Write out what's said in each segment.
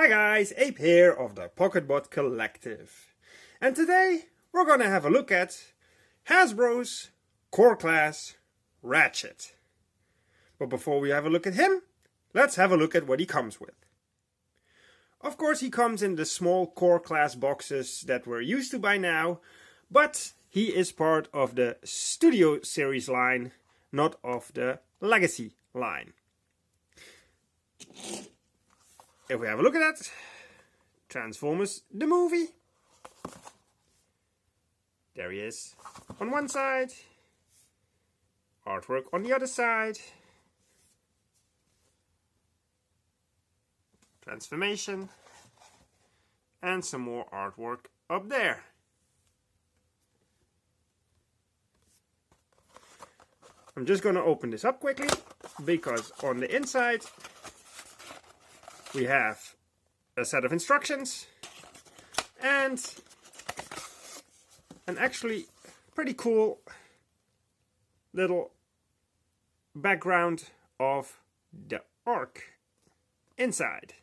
Hi guys, Ape here of the Pocketbot Collective. And today we're gonna have a look at Hasbro's Core Class Ratchet. But before we have a look at him, let's have a look at what he comes with. Of course he comes in the small Core Class boxes that we're used to by now, but he is part of the Studio Series line, not of the Legacy line. If we have a look at that, Transformers the movie. There he is on one side, artwork on the other side, transformation, and some more artwork up there. I'm just going to open this up quickly because on the inside we have a set of instructions and an actually pretty cool little background of the arc inside,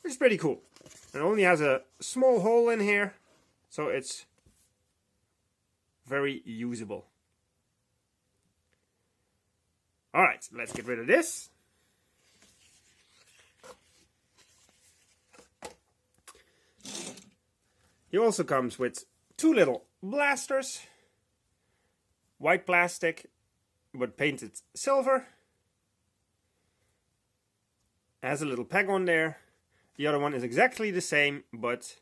which is pretty cool. It only has a small hole in here, so it's very usable. Alright, let's get rid of this. He also comes with two little blasters, white plastic but painted silver. Has a little peg on there. The other one is exactly the same but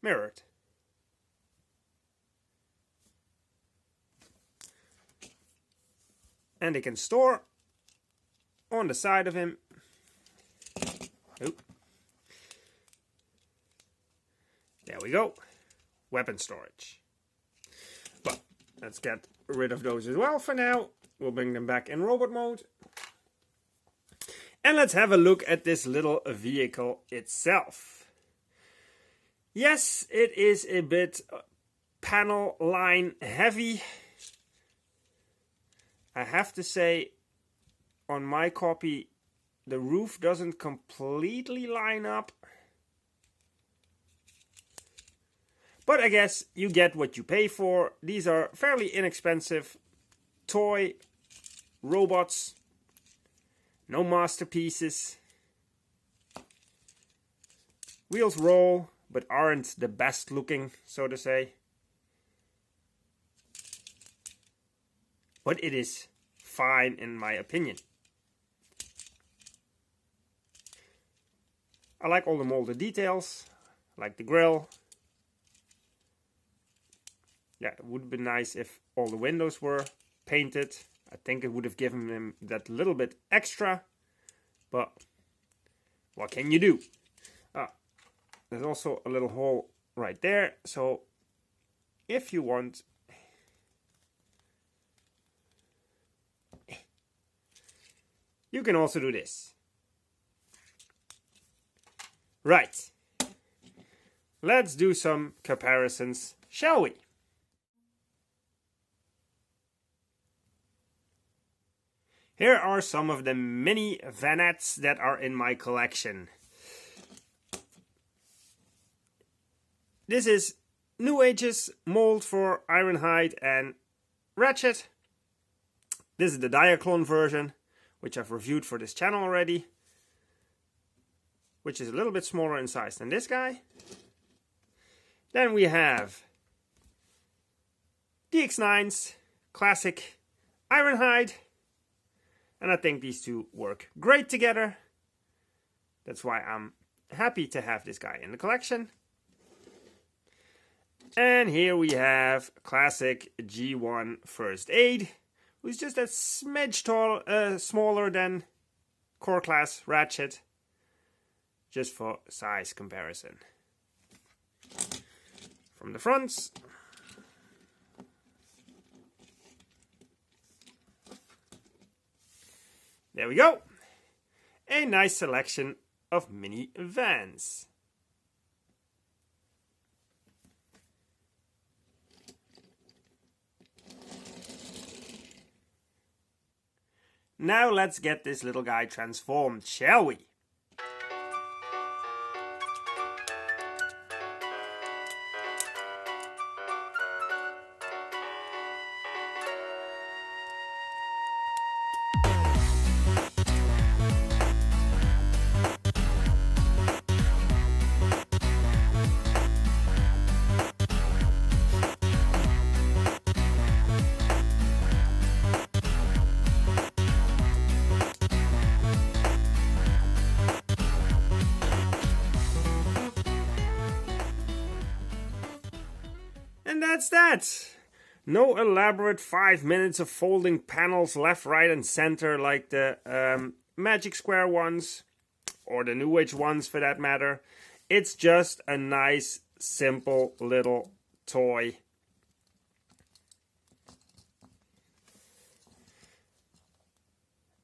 mirrored. And they can store on the side of him. Oop. There we go. Weapon storage. But let's get rid of those as well for now. We'll bring them back in robot mode. And let's have a look at this little vehicle itself. Yes, it is a bit panel line heavy. I have to say, on my copy, the roof doesn't completely line up. But I guess you get what you pay for. These are fairly inexpensive toy robots. No masterpieces. Wheels roll, but aren't the best looking, so to say. But it is fine in my opinion. I like all the molded details, like the grille. Yeah, it would have been nice if all the windows were painted. I think it would have given them that little bit extra. But what can you do? There's also a little hole right there. So if you want, you can also do this. Right. Let's do some comparisons, shall we? Here are some of the mini Vanettes that are in my collection. This is New Age's mold for Ironhide and Ratchet. This is the Diaclone version, which I've reviewed for this channel already, which is a little bit smaller in size than this guy. Then we have DX9's classic Ironhide. And I think these two work great together. That's why I'm happy to have this guy in the collection. And here we have classic G1 First Aid, who's just a smidge smaller than Core Class Ratchet, just for size comparison. From the fronts, there we go. A nice selection of mini vans. Now let's get this little guy transformed, shall we? And that's that. No elaborate 5 minutes of folding panels left, right, and center like the Magic Square ones, or the New Age ones for that matter. It's just a nice, simple little toy.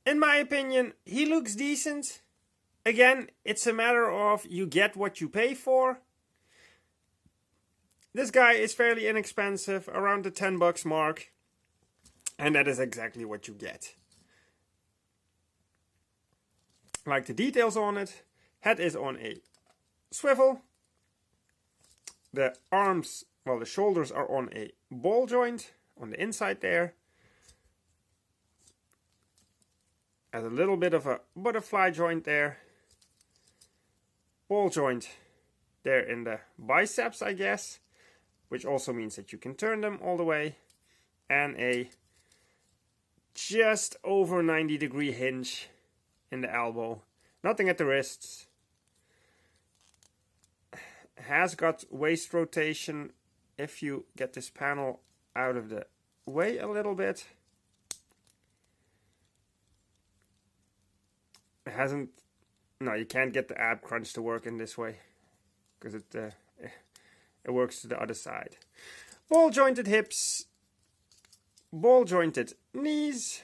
In my opinion, he looks decent. Again, it's a matter of you get what you pay for. This guy is fairly inexpensive, around the $10 mark, and that is exactly what you get. Like the details on it, head is on a swivel, the arms, well the shoulders are on a ball joint on the inside there, has a little bit of a butterfly joint there, ball joint there in the biceps I guess, which also means that you can turn them all the way, and a just over 90-degree hinge in the elbow. Nothing at the wrists. Has got waist rotation if you get this panel out of the way a little bit. It hasn't... No, you can't get the ab crunch to work in this way, because it works to the other side. Ball jointed hips, ball jointed knees.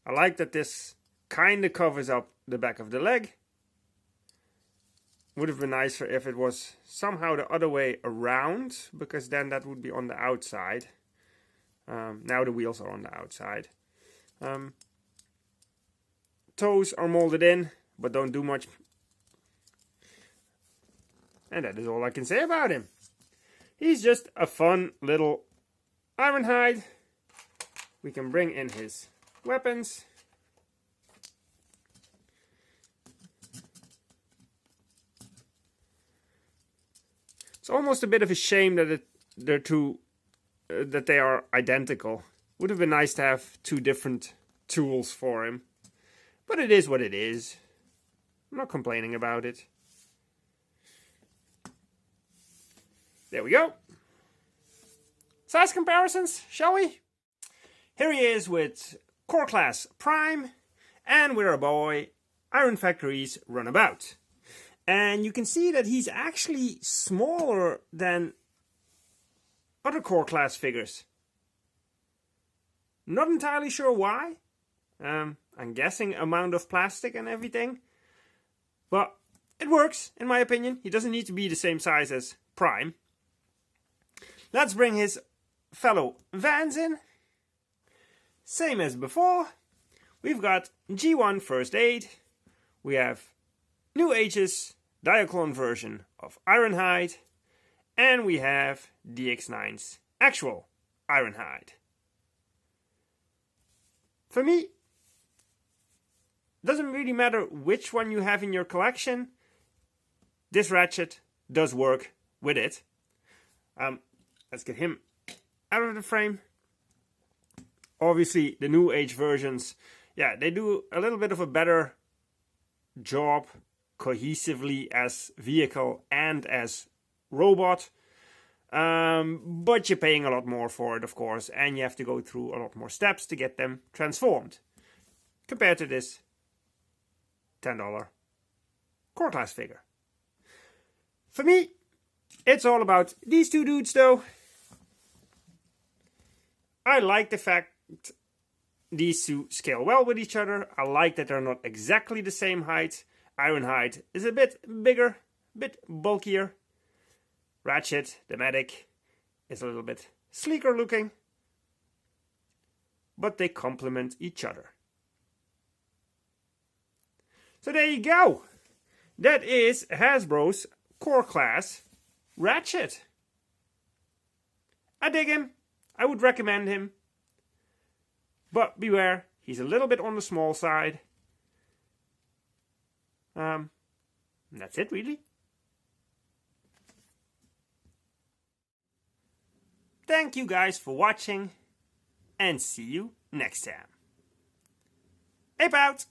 I like that this kind of covers up the back of the leg. Would have been nicer if it was somehow the other way around, because then that would be on the outside. Now the wheels are on the outside. Toes are molded in, but don't do much. And that is all I can say about him. He's just a fun little Ironhide. We can bring in his weapons. It's almost a bit of a shame that they are identical. Would have been nice to have two different tools for him. But it is what it is. I'm not complaining about it. There we go. Size comparisons, shall we? Here he is with Core Class Prime, and with our boy Iron Factory's Runabout. And you can see that he's actually smaller than other Core Class figures. Not entirely sure why. I'm guessing amount of plastic and everything. But it works, in my opinion. He doesn't need to be the same size as Prime. Let's bring his fellow Vans in. Same as before. We've got G1 First Aid. We have New Age's Diaclone version of Ironhide. And we have DX9's actual Ironhide. For me, doesn't really matter which one you have in your collection. This Ratchet does work with it. Let's get him out of the frame. Obviously, the New Age versions, yeah, they do a little bit of a better job cohesively as vehicle and as robot. But you're paying a lot more for it, of course, and you have to go through a lot more steps to get them transformed. Compared to this $10 Core Class figure. For me, it's all about these two dudes, though. I like the fact these two scale well with each other. I like that they're not exactly the same height. Ironhide is a bit bigger, a bit bulkier. Ratchet, the medic, is a little bit sleeker looking. but they complement each other. So there you go. That is Hasbro's core class Ratchet. I dig him. I would recommend him. But beware, he's a little bit on the small side. That's it really. Thank you guys for watching, and see you next time. Ape out!